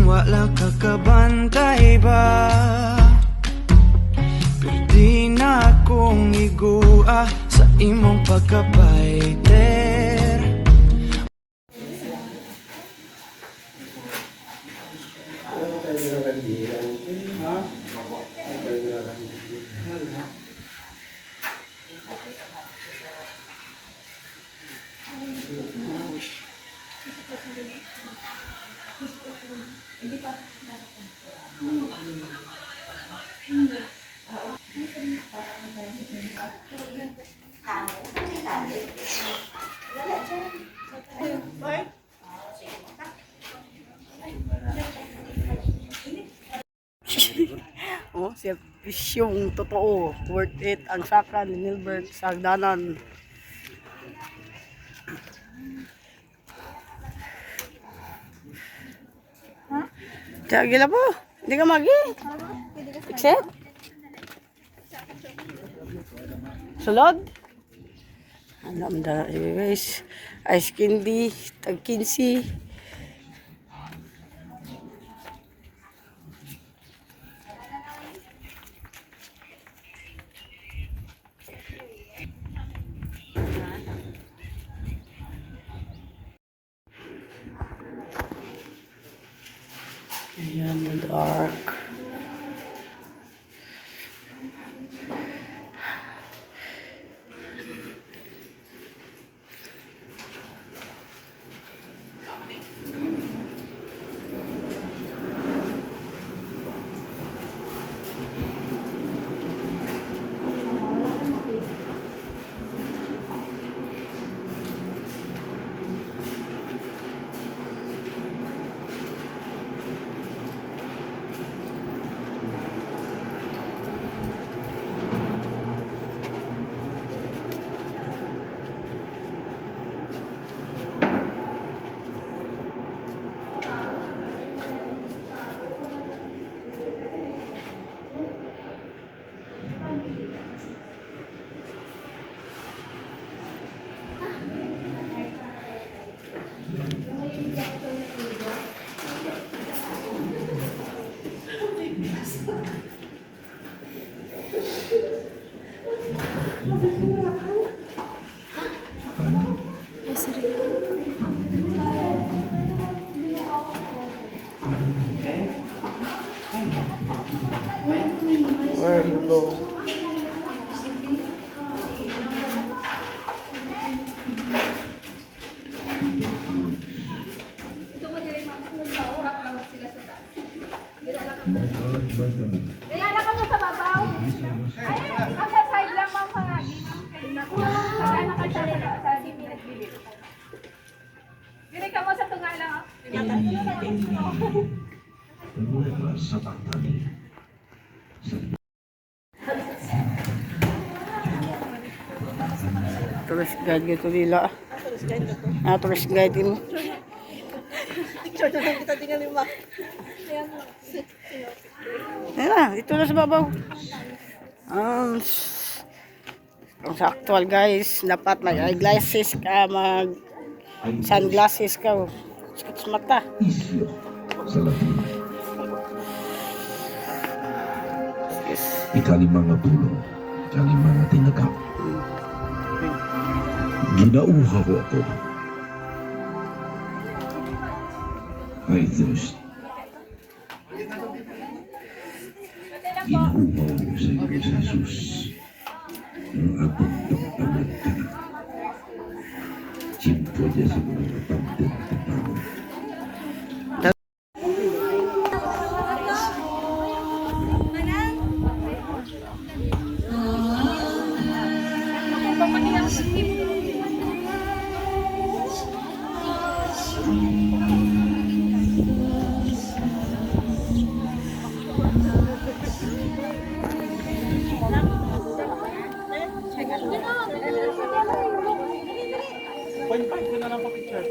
wala kakabantay ba? Pwede na akong igua sa imong pagkapaiter. Oh, serbisyong totoo, worth it ang saka ni Nilbert sa hagdanan. Tiyak gila po, hindi ka magi. Except? Sulod? Alam na guys, ice candy, tag 15. Ayan, the dark. Where you go? Kaya na ka mo sa babaw. Ay, ang sa side lang ma'am pangagi. Nakuha mo sa kanya nakasalita sa sinilig. Dili ka mo sa tunga lang. Sa pagtali. Tourist guide gitu nila. Ah, tourist guide mo. Ayan, ito na sa babaw. Ang sa actual guys, dapat mag eyeglasses ka, mag sunglasses ka. Sakit sa mata. Isyo sa Latin. Yes. Ikalimang nga tulong, ikalimang nga tinagap. Ginauha ko ako. I thirst. Inuuhaw ko sa iyo sa Jesus. Ang akong pagpamag ka. Simpo niya sa mga pagdang tapaw. Point 5 ko na lang pa picture.